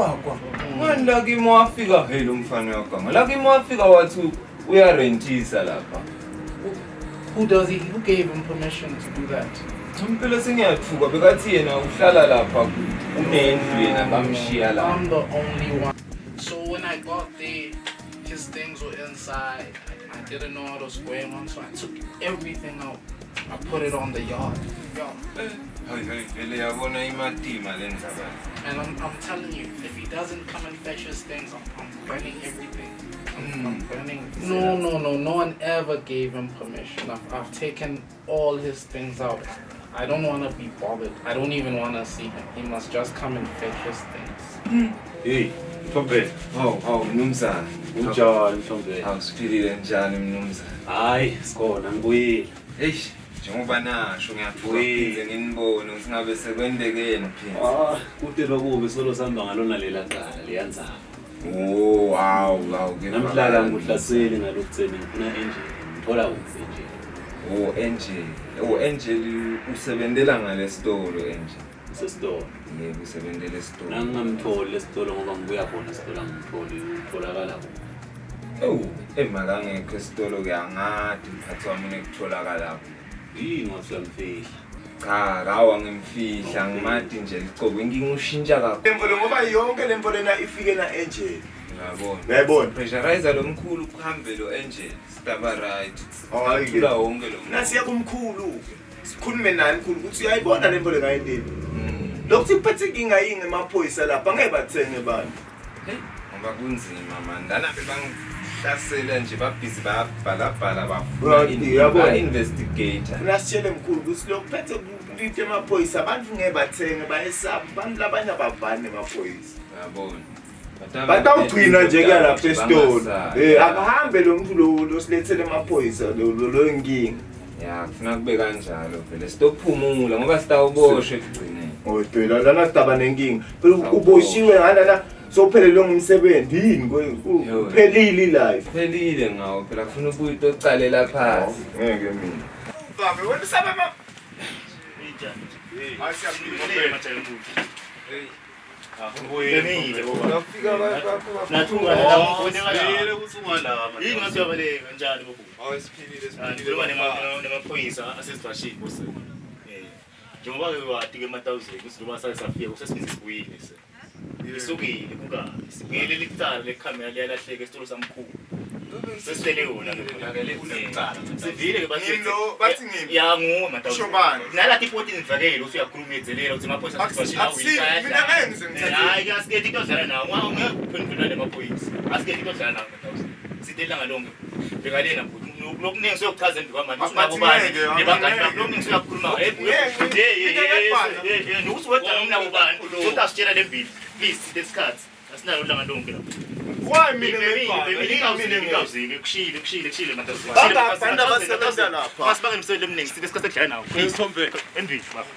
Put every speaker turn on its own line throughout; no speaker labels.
kwakwa. Manje la kimi wafika hey lo mfana wakanga. La kimi wafika wathi uyarentisa lapha.
Who does he? Who gave him permission to do that?
Impela sengiyathuka bekathi yena uhlala lapha unendlu yena bamshiya la.
I'm the only one. So when I got there, his things were inside. I didn't know what was going on, so I took everything out. I put it on the yard. And I'm telling you, if he doesn't come and fetch his things, I'm burning everything. I'm burning. No one ever gave him permission. I've taken all his things out. I don't want to be bothered. I don't even want to see him. He must just come and fetch his things.
Hey, Mfombe.
Oh, mnumzane.
Unjani Mfombe?
Awusiphilile njani mnumzane?
Hayi, sikona ngibuyile.
Eish, njengoba nasho ngiyathuka pheze nginibone singabe sekwendekeni pheze.
Kude lokubi solo sihamba ngalona lela cala liyanzana.
Oh, wow, ke
namhlanje ngihlaseli ngalokutheni ngifuna Angel. Ngithola kuphi Angel?
Angel usebenzela ngale store Angel.
Sesitolo.
Yebo usebenzela esitolo.
Nangingamtholi esitolo ngoba ngibuya khona esitolo ngimtholi utholakala kuphi.
Emakangekho esitolo ke angadi mphathi wami nekutholakala lapho.
Ngothi uyamfihla.
Cha, kawa ngimfihla ngimadi nje licobe ngingushintsha kakhulu.
Lemvolo ngoba yonke lemvolo lena ifike na Angel.
Ngiyabona. Pressurizer lomkhulu kuhambe lo Angel. Staba right. Awayithula wonke lo.
Nasiya kumkhulu. Sikhulume naye mkhulu ukuthi uyayibona lemvolo ngayindini. Lokho siphethe inkinga yini emaphoyisa lapha ngeke bathenge abantu.
Ngoba kunzima man. Lana bangihlasela nje babhizi bayabhala bafuna investigator.
Nasitshele mkhulu ukuthi lokuphethe kulite emaphoyisa abantu ngeke bathenge bayesaba abantu labanye abavani emaphoyisa.
Uyabona.
Batawugcina nje ke lapha esitolo. Akahambe lo muntu lo silethele emaphoyisa lo inkinga.
Ya, kufuna kube kanjalo phela. Sitophumula ngoba sitawuboshwe ekugcineni.
Phela lana sidaba nenkinga. Phela uboshiwe ngana sophelelwe ngumsebenzi yini uphelile life.
Phelile ngawo phela kufuna ubuye utocalela phansi.
Ngeke mina. Baba wena sabe ma.
Asiyamlile mathembu.
Ngiyile baba.
Ngafika
Nathunga la ngibonekala ukuthi ungalama. Yini ngasiyabaleka kanjani bobu?
Awesiphilile
Loba nemaphoyisa asesivashini bose. Njengoba ke wati ke ma1000 ukuthi loba sasafika kusesibenzisa kuyini se. Isukile kuka. Sibuyele licala lekhamera liyalahleka esitolo samkhulu. Sesitele yona ngakele kulecala. Sivile ke
bathi ngimi.
Ya nguma ma1000.
Shobani.
Nalathi ipoti nivakele usuyakhulumezelela ukuthi amaphoyisa asesivashini awuyikaya.
Mina ngeke ngizengithathe.
Hayi asikethi kodlala nawo ungaphendula lemaphoyisa. Asikethi kodlala nawo ma1000. Sitela ngalonke. Bekalena futhi lokuningi sokuchaza endwa manje usingabo bani nebangani bakho lokuningi soyakhuluma nokuthi wedwa nomna ubani uthi asitshela lembili please lesikhathi asinalo la ngalonke lapho
Why mina
mina kushile manje
banda basebenza lapha
masibange imsebenzi eminingi sithi lesikhathi ekudlala nawo
Mthombe
endwini baba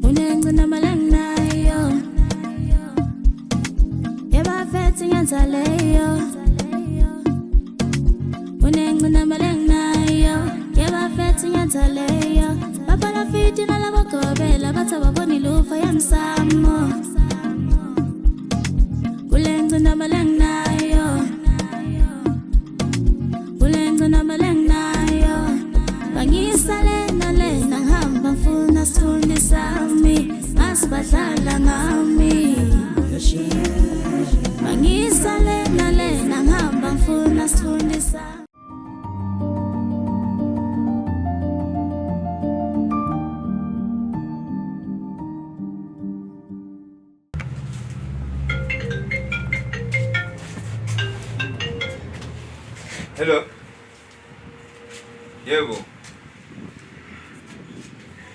Unengcina malangnayo Yebafethi ngenzaleyo Unengcina malangnayo Yebafethi ngenzaleyo Baba la fiti nalabagobela batababoni lufa yamsamo Ulengcina malangnayo Ulengcina malangnayo Bangisale nalena ngihamba ngifuna sifuni sami Masibadlala ngami Bangisale nalena ngihamba ngifuna sifuni sami
Hello. Yebo.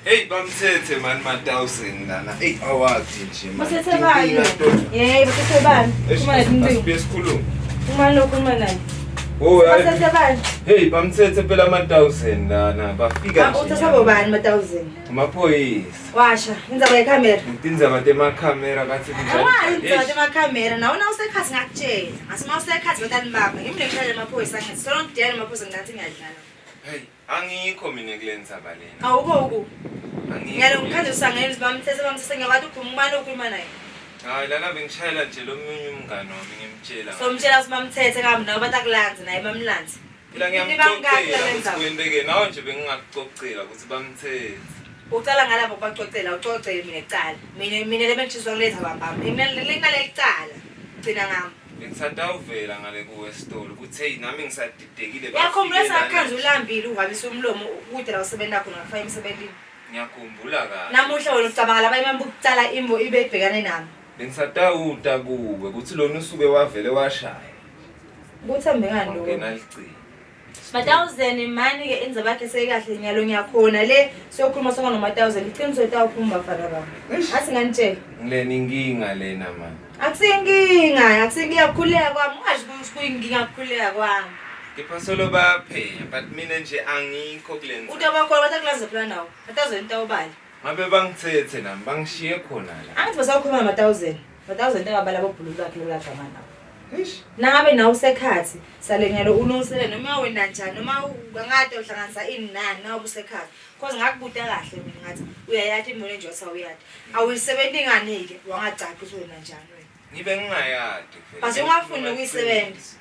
Hey, bamthethe man ma1000 lana. Hey, awathi nje man.
Bamthethe bani? Yey, bamthethe bani? Kuma nini?
Asibe sikhuluma.
Uma lokuma nani?
Oh,
Bamthethe bani?
Hey, bamthethe phela ma1000 lana. Bafika nje.
Uthatha bani ma1000?
Amaphoyisa.
Washa, indzaba yekhamera.
Indzaba temakhamera kathi kunjani?
Hayi, indzaba temakhamera. Nawo nawusekhathi ngakutshela. Asima usekhathi batani baba. Ngimlekhala amaphoyisa ngathi solo ngidela amaphoyisa ngathi ngiyadlala.
Hey, angikho mina kule ndzaba lena.
Awukho uku. Nyalo ngikhanze usangene bamthethe ngiyakwazi ukukhuluma ukhuluma naye.
Hayi lana bengishayela nje lo munye umngane wami ngimtshela.
So mtshela usibamthethe kambe nawe batakulanza naye bamlanza.
Phela ngiyamxoxela ukuthi nawe nje bengingakucocela ukuthi bamthethe.
Ucala ngalapho bacocela ucocela mina ecala. Mina lebengishizwa kuletha bamba. Mina lenale icala. Gcina ngami.
Bengisatawuvela ngale kuwe store ukuthi hey nami ngisadidekile
yakhombula sakhanza ulambile uvabisa umlomo ukude la usebenza khona ngafaya emsebenzini.
Ngiyakhumbula kahle.
Namuhla wena ucabanga laba imambu ukucala imbo ibe ibhekane nami.
Bengisatawuta kuwe ukuthi lona usuke wavele washaya.
Kuthembekani lo?
Ngena licini.
1000 mani ke enza bakhe seyikahle nyalo ngiyakhona le sokhuluma sonke no 1000 iqiniso etawuphuma bafana bami. Asi nganitshela.
Ngilena inkinga lena man.
Akusinkinga, akusingiyakhuleka kwami, ungazi ukuthi kuyinkinga ukukhuleka kwami.
Ngiphasolo baphenya but mina nje angikho kulenza.
Utaba khona batakulanza phela nawo. 1000 intawubali.
Ngabe bangithethe nami bangishiye khona la.
Angithi basakhuluma ngama 1000. 1000 engabala bobhulu lakhe lokugama nawo.
Eish.
Nangabe nawo usekhathi salenyalo ulungisele noma wena njani noma ungade uhlanganisa inani nawo usekhathi. Because ngakubuta kahle mina ngathi uyayathi imole nje wasawuyati. Awuyisebenzi ngani ke wangacaca ukuthi wena njani wena.
Ngibe ngingayadi vele.
Base ungafuni ukuyisebenza.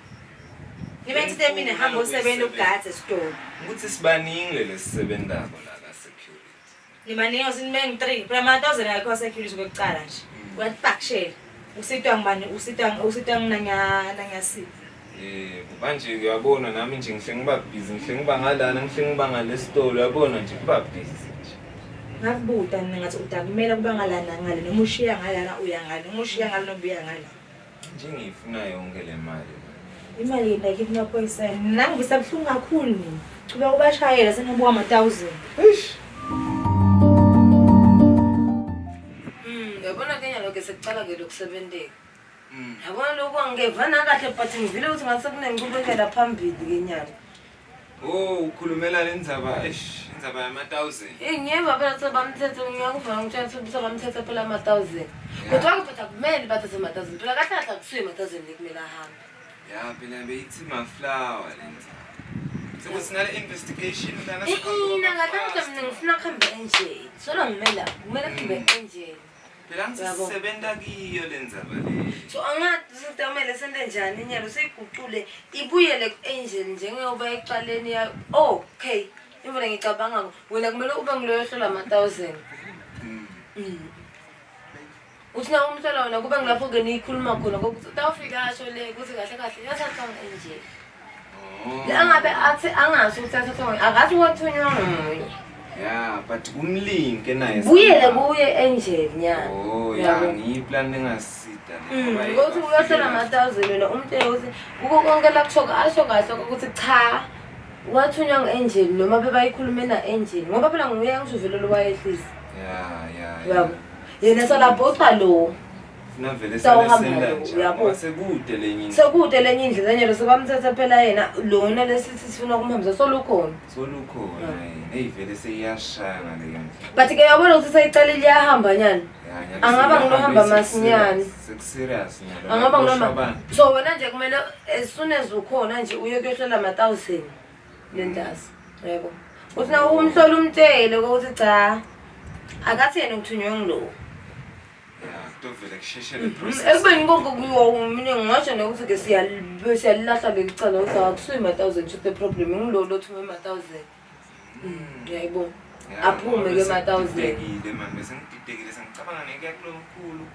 Ngibe ngithi mina hamba usebenza ugadze esitolo.
Ukuthi sibaningile lesisebenzako la ka security.
Nimaningi sinimeng 3. Phela ama 1000 ayikho security kokucala nje. Uyatipakshela. Usitwa ngibani usitwa nanyasi.
Manje uyabona nami nje ngihle ngiba busy ngihle ngiba ngalana ngihle ngiba ngale store uyabona nje kuba busy nje.
Ngakubuta mina ngathi udakumela kuba ngalana ngale noma ushiya ngalana uya ngale noma ushiya ngale noma uya ngale.
Nje ngifuna yonke le mali.
Imali ndakithi ngaphoyisa nangu ngisabhlungu kakhulu mina. Kuba ubashayela sengabuka ama 1000.
Eish.
Yabona Kenya lokho sekucala ke lokusebenzeka. Yabona lokho angevana kahle but ngivile ukuthi ngase kunenqubekela phambili kenyalo.
Oh ukhulumela lenzaba indzaba yama 1000.
Ngiyeva phela sebamthethe ngiyakuvana ngitshela ukuthi sebamthethe phela ama 1000. Kodwa kuphetha kumele bathathe ama 1000. Phela kahle kahle kusuye ama 1000 lekumele ahambe.
Ya phela beyithi maflower lenzaba. Sekusina le investigation lana
Mina ngathi mina ngifuna kuhambe enje. Solo ngimela kuhambe enje.
Phela ngisebenza kiyo lenzaba le.
So angathi sitamele sente njani inyalo seyiguqule ibuyele ku-angel njengoba eqaleni ya okay imvula ngicabanga wena kumele ube ngiloyohlola ama 1000 uthi na umhlola wena kube ngilapho ke niyikhuluma khona ngokuthi utawufika asho le ukuthi kahle kahle yathatha nje la ngabe athi angasho ukuthi athatha akathi wathunywa ngomunye
Yeah, but kumlinke naye.
Buyele kuye angel nyana.
Oh, yeah, ngiyiplan engasida
ngoba ngokuthi uyohlola ama 1000 wena umthe uthi kuko konke la kushoka asho kahle ukuthi cha wathunywa ngeangel noma bebayikhulume na angel ngoba phela nguye ngisho vele lo wayehlisa.
Yeah.
Yabo. Yena salabotha lo.
Funa vele sesenda nje. Yabo sekude lenye.
Sekude lenye indlela nyelo sebamthethe phela yena lona lesithi sifuna ukumhambisa solukhona.
Solukhona. Hey vele seyashaya ngale yona.
But ke yabona ukuthi sayicala liyahamba nyana. Angaba nginohamba masinyane.
Serious nyalo.
Angaba nginoma. So wena nje kumele as soon as ukhona nje uye kuyohlola ama 1000 lentasi. Yebo. Uthi na umhlola umtshele ukuthi cha akathi yena uthunywe ngilo.
Tovele kusheshe le process.
Ekubeni konke kuyiwo mina ngisho nokuthi ke siyalilahla lelicala ukuthi akusuyi ama 1000 just the problem ngilolo thume ama 1000. Yayibona. Aphume ke ama 1000.
Ngididekile manje bese ngididekile sengicabanga neke kulomkhulu.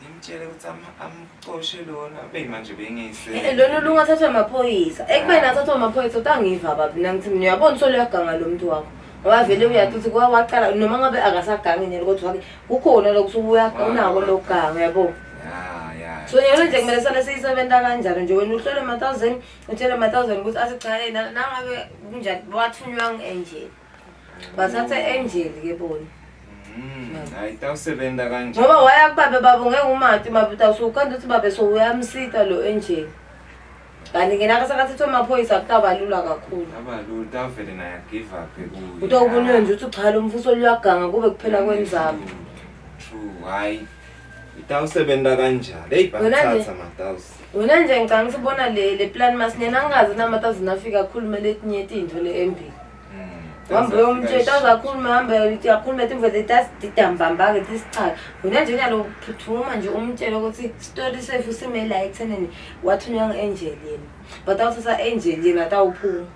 Ngimtshele ukuthi amqoshe lona beyimanje bengiyise.
Lona lungathathwa amaphoyisa. Ekubeni athathwa amaphoyisa utangiva babi nangithi mina uyabona solo yaganga lo muntu wakho. Ngoba vele uyathi ukuthi kwaqala noma ngabe akasagangi nje kodwa kukhona lokusubuya unako lokuganga yabo.
Yeah.
So yena nje kumele sale siyisebenza kanjalo nje wena uhlole ama 1000 utshele ama 1000 ukuthi athi cha yena nangabe kunjani wathunywa ngeangel. Bathathe angel ke bona.
Hayi tawusebenza kanje.
Ngoba waya kubabe babo ngeke umati mabuta usukanda ukuthi babe so uyamsita lo angel. Kanti ngena kasakathathwa amaphoyisa kutabalula kakhulu.
Abalula tawuvele naye give up kuyo.
Utawubona nje ukuthi cha lo mfuso luyaganga kube kuphela kwenzaba.
True, hayi. Itawusebenza kanjalo. Hey bathatha ama 1000.
Wena nje ngicanga sibona le plan masinyana angazi nama 1000 afika kakhulu mele etinye izinto le MB. Wambe umtshela uzakhuluma hambe lithi yakhuluma imvo letidambamba ke tisichaka. Wena nje nyalo phuthuma nje umtshela ukuthi story safe usimela ekuthenini wathunywa ngeangelini. But awusa angelini atawuphuma.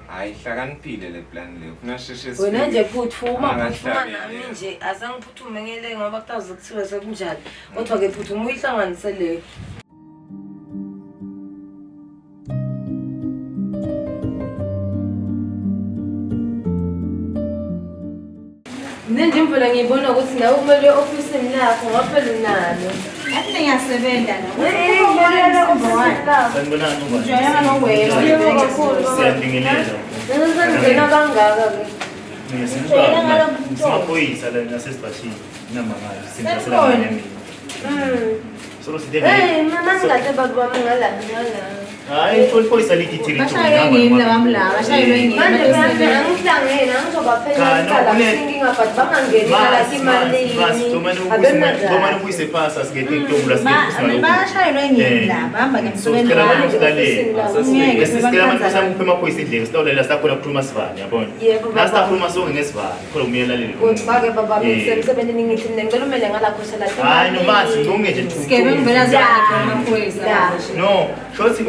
Hayi hlakaniphile le plan leyo. Ufuna sheshe sifike.
Wena nje phuthuma nami nje asangiphuthume ngele ngoba kutazi kuthiwa sekunjani. Kodwa ke phuthuma uyihlanganise le. Nje mvula ngibona ukuthi nawe kumele office lakho ngaphela nalo.
Athi ngiyasebenza la.
Sanibonani ubani?
Ngijwayele ngokwenza.
Siyandingelela.
Ngena kangaka ke.
Simaphoyisa la nasesibashini namangalo simphasela mina. Solo sidebe.
Mama ngikade bakubamba ngala.
Hayi iphoyisa likithini
Bashaye ngimi labamla, bashayelwe ngimi.
Manje angihlangene angizobaphela singinga but bangangeni la imali.
Tomani kuyise phasa sigede intombi
Ame bashayelwe ngimi la, bahamba ngemsebenzini.
Sicela manje samuphe amaphoyisa indlela sitawulela sakhona kukhuluma sivani yabona. Nasikhuluma sonke ngesivani khona umiyelaleli.
Kodwa baba emsebenzini ngithi ngicela umele ngalakho la.
Hayi nomasi ngonke nje
Sikebe ngivela zamaphoyisa.
No, shothi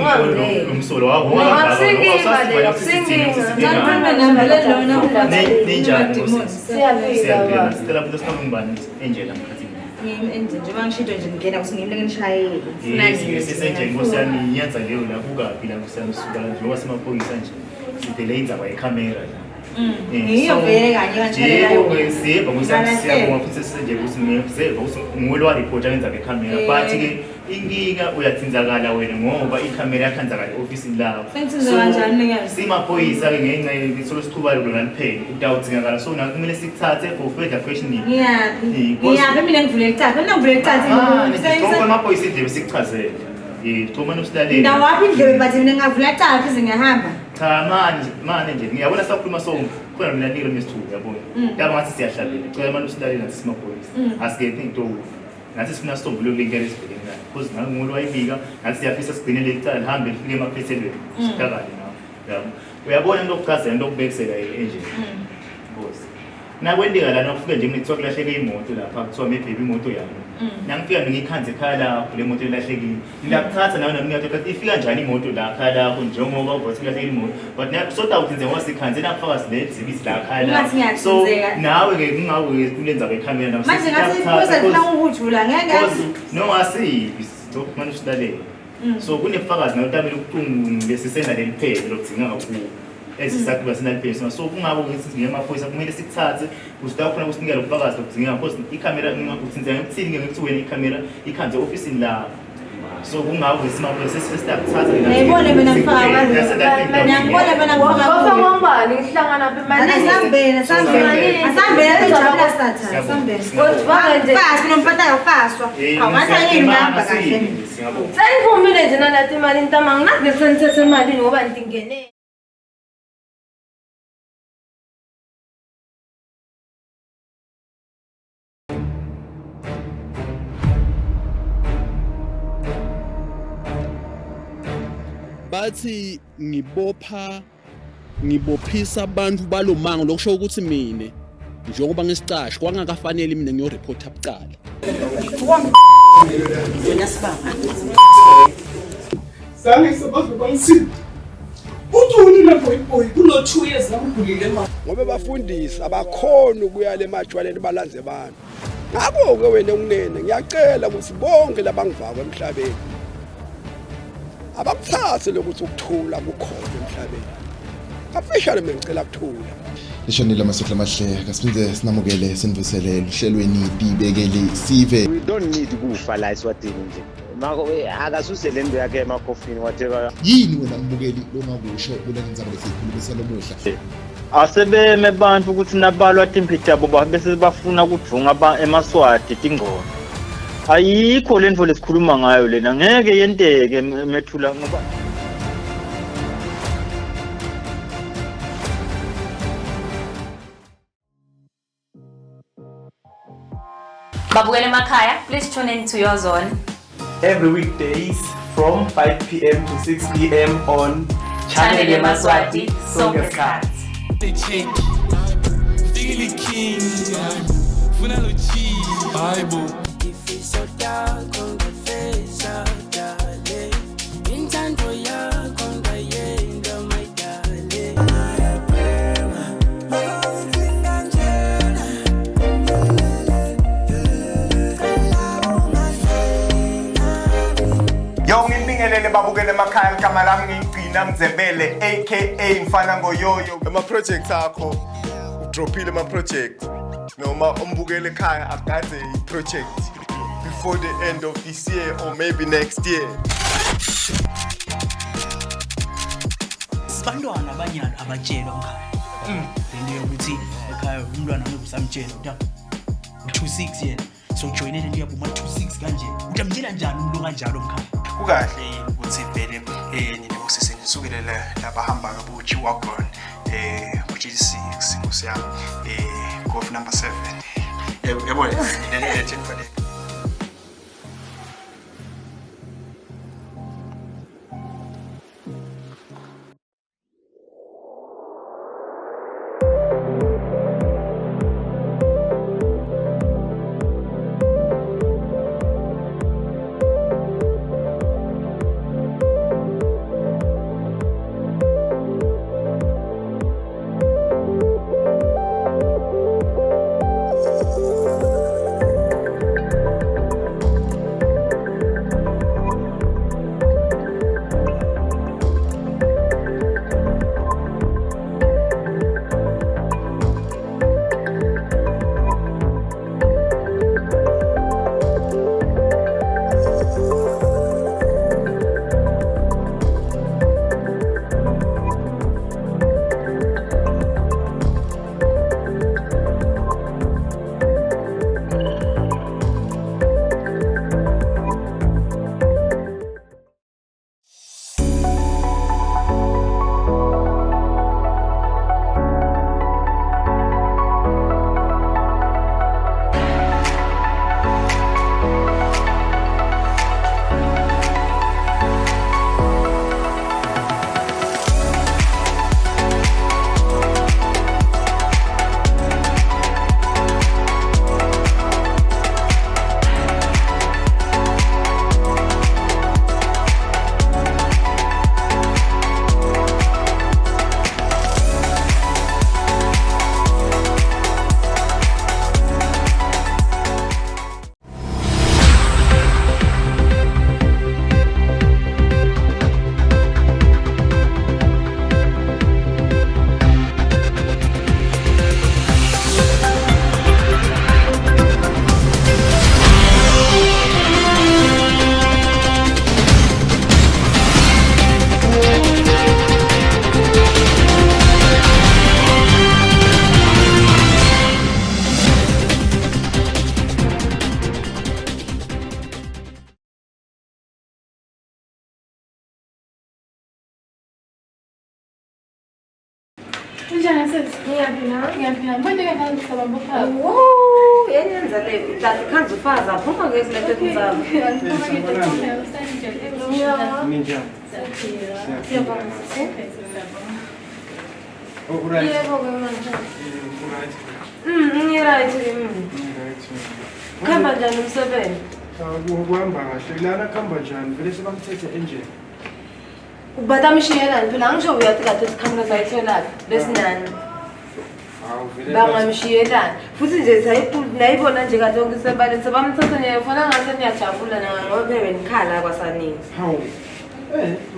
umsolo wakho siyabona sicela ukuthi singakumbani enjela mkhathini
njengoba ngishito nje ngingena ukuthi ngimleke ngishayele
sisenje nkosiyami iyenza leyo la kukaphi la nkosiyami suka njengoba semaphoyisa nje sidele indzaba yekhamera la
ngiyovele kanye kanjalo
siyeba ngosiyabonga futhi sisenje ukuthi ngiyezeva ukuthi ngolwa report angenza ekhamera but ke inkinga uyathinzakala wena ngoba ikhamera yakhanzakala office lakho
senze kanjani ngiyazi
simaphoyisa ke ngenxa yesolo siqhubalo lona liphele udawudzingakala so kumele sikuthathe for further questioning
ngiyaphi mina ngivule licatha mina ngivule licatha
ngoba amaphoyisa indlebe sikuchazele Thoma nosilaleli
ndawaphi indlebe bathi mina ngavula licatha ize ngiyahamba
cha manje nje ngiyabona sakhuluma sonke khona mina nikelo nesithuba yabona yaba ngathi siyahlabela cela manje usilaleli nathi simaphoyisa asigede into ngathi sifuna sisombululo lenkinga lesibhekene nayo because ngangolwa ibika ngathi siyafisa sigcine lecala lihambe lifike emaphethelweni sihlakale nawo yabo uyabona into okuchaza into okubekisela enje boss nakwendeka lana ufike nje ngithiwa kulahleke imoto lapha kuthiwa maybe imoto yami nangifika ngikhanze ekhaya lapho le moto elahlekile ngiyakuthatha nawe nami ngiyathi ifika kanjani imoto la ekhaya lapho njengoba uvothi kulahleke imoto but so that uthenze ngoba sikhanze nakufaka sile zibisi la ekhaya lapho so nawe ke kungawe kulenza bekhamera nawe
manje ngathi iposa ngifuna ukujula ngeke
no asibi so manje usilalele so kunefakazi nawe utamele ukucungu lesisenda leliphele lokudzinga kakhulu esisakho basenalipheso so kungabe ukuthi ngiyamaphoyisa kumele sikuthathe usitawufuna ukusinikela ubufakazi lokudzinga because ikhamera ngingakuthinza ngikuthini ngekuthi wena ikhamera ikhanze officeini la so kungabe simaphoyisa sesithatha
ngiyibone mina mfaka ngiyibone mina
ngoba ngombani ngihlangana bemali
asambele ejabula satha asambele
kodwa nje
fast nompata yafaswa awatha yini ngamba kahle
sengivumile nje nalathi imali intama nginabe senithethe imali ngoba ndingene
bathi ngibophisa abantu balomango lokusho ukuthi mina njengoba ngisicashi kwangakafanele mina ngiyoreport abucala
wena sibaba
sangisebenza bangisithi uthuni lapho iboy kuno 2 years ngakugulile manje
ngoba bafundisi abakhona ukuya le majwaleni balanze abantu ngakho ke wena unene ngiyacela ukuthi bonke labangivaka emhlabeni abakuthathe lokuthi ukuthula kukhona emhlabeni afishane ngicela ukuthula
lishonile amasokla amahle kasiphinde sinamukele sinivusele uhlelweni dibekele sive
we don't need kufa la Eswatini nje mako akasuse lento yakhe emakofini whatever
yini wena mbukeli longakusho kuleni ndzaba lesikhulumisa lomuhla
asebeme abantu ukuthi nabalwa timphethe yabo bese bafuna ukudvunga emaswati tingqondo ayikho lento lesikhuluma ngayo lena ngeke yenteke methula ngoba
Babukele emakhaya, please tune in to your zone
every weekdays from 5 p.m. to 6 p.m. on
Channel Maswati Sonke Skhat.
They change. Feeling king. Funa lo cheese. Bible. If it's so dark on the face of darling. In time for ya, come the end of my darling.
Yo ngibingelele babukele emakhaya igama lami ngigcina Mzebele aka Mfana Ngoyoyo. Ema project akho udropile ama project noma umbukele ekhaya agaze I project before the end of this year or maybe next year.
Sibantwana abanyana abatshelwa ekhaya. Lento yokuthi ekhaya umntwana nobusamtshela u26 yena. So joinele lento yabuma 26 kanje. Utamtshela njani umuntu kanjalo omkhaya?
Kukahle ukuthi vele nina kusisenzisukele labahamba kabuchi wagon which is 6 ngosiyami golf number 7 yabona le 10 for that.
Ngiyaphi manje kanjani sabamba phakathi. Oh, yenza le kanti khanza ufaza phuma ngezilethe kuzami.
Ninja.
Oh, right. Yebo ke manje. Right. Khamba njani umsebenzi?
Kuhamba kahle. Lana khamba njani? Vele sebamthethe enje.
Batamshiyelani phela angisho uyathi kade sikhamela sayitholaphi besinani. Bangamshiyelani futhi nje sayibona nje kade yonke sebale sebamthatha nje ufuna ngase niyajabula ngoba phela nikhala kwasaningi.
Hawu.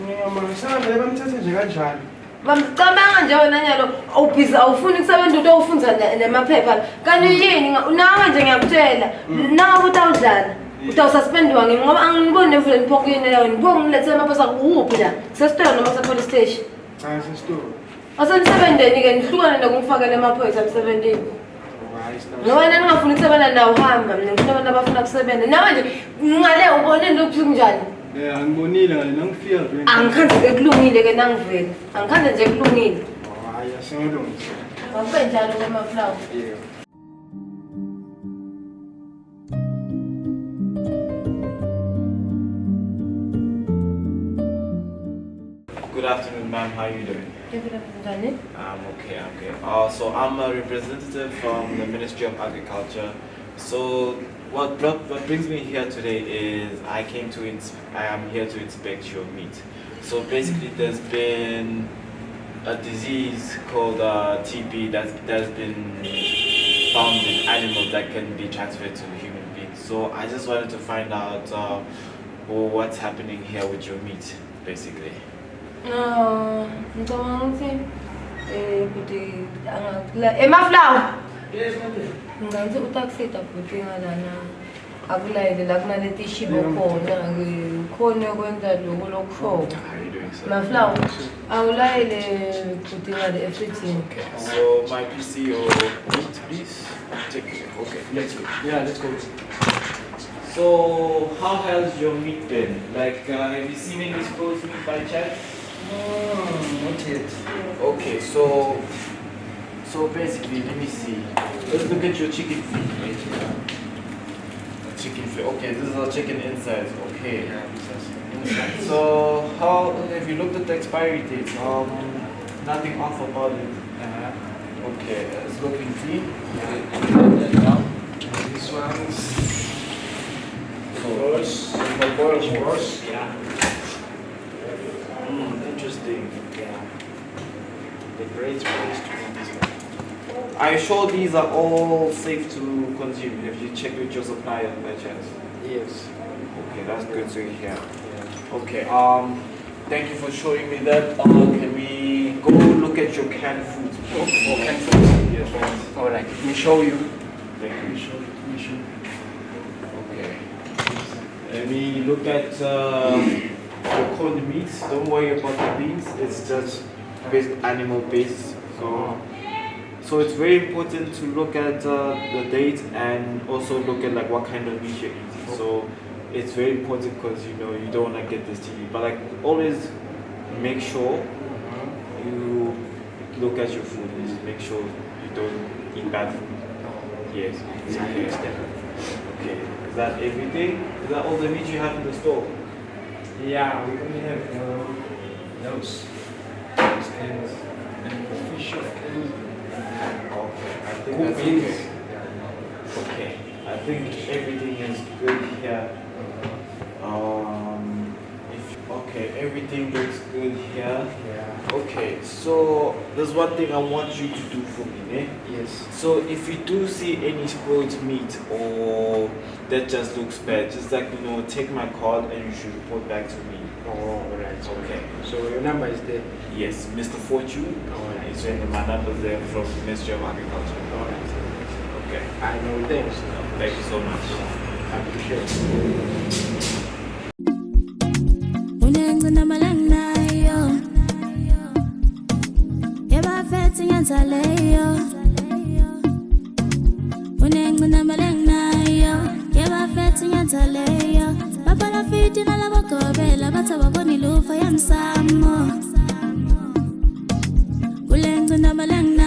Ngiyamangisa bamthathe nje kanjani?
Bamcabanga nje wena nyalo awubhizi awufuni kusebenza into ofunza nemaphepha kanti yini nawe nje ngiyakutshela nawe utawudlala utawususpendiwa ngimi ngoba angiboni vele niphokuyini leyo niphoka ngilethe amaphosa kuphi la sesitolo noma police station.
Cha sesitolo.
Asenisebenzeni ke nihlukane nokungifakela amaphoyisa emsebenzini. Ngoba wena ningafuni ukusebenza nawo uhamba mina ngifuna abantu abafuna kusebenza nawe nje ngale ubone into okuthi kunjani.
Angibonile ngale nangifika vele.
Angikhanze kulungile ke nangivela. Angikhanze nje kulungile.
Hayi asengilungisa.
Wabe njalo kwamaflower.
Yebo.
Good afternoon, ma'am. How are you doing?
Okay. So I'm a representative from the Ministry of Agriculture. So what brings me here today is I am here to inspect your meat. So basically, there's been a disease called TB that's been found in animals that can be transferred to human beings. So I just wanted to find out what's happening here with your meat, basically.
Emaflower. Yes, ma'am. Nganze utakuseta bhuti ngalana. Akulayile la kunaleti shibo khona ngikhona ukwenza lokho lokusho. Maflower. Awulayile bhuti ngale everything.
So my PCO meat, please. Take it. Okay, let's go.
Yeah, let's go.
So how has your meat been? Like, have you seen any spoiled meat by chance?
No, not yet.
Okay, so basically, let me see. Let's look at your chicken feet right here. A chicken feet. Okay, this is a chicken inside. Okay. Inside. So how have you looked at the expiry dates? Nothing off about it. Okay, it's looking clean.
This one's gross.
Yeah. Interesting. Yeah. The great place to Are you sure these are all safe to consume? Have you checked with your supplier by chance?
Yes.
Okay, that's good to hear. Yeah. Okay. Thank you for showing me that. Can we go look at your canned food?
Oh, canned food. Yes. All right. Let me show you.
Thank you. Okay. Let me look at your corned meats. Don't worry about the beans. It's just animal based. So it's very important to look at the date and also look at like what kind of meat you're eating. So it's very important because you don't want to get this TB. But like always make sure you look at your food. Just make sure you don't eat bad food. Yes. Okay. Is that everything? Is that all the meat you have in the store?
Yeah, we only have those kinds and fish.
Okay, I think that's okay. Okay, I think everything is good here. Okay, everything looks good here.
Yeah.
Okay, so there's one thing I want you to do for me, eh?
Yes.
So if you do see any spoiled meat or that just looks bad, just like take my card and you should report back to me.
Oh, alright.
Okay.
So your number is there?
Yes, Mr. Fortune.
Alright.
It's when my number is there from the Ministry of Agriculture.
Alright.
Okay.
I know, thanks.
Thank you so much.
I appreciate it.
Unengcina malangnayo yabafethi ngenzaleyo unengcina malangnayo yabafethi ngenzaleyo babala fiti nalabagobela bathi ababoni lufa yamsamo ulengcina malangnayo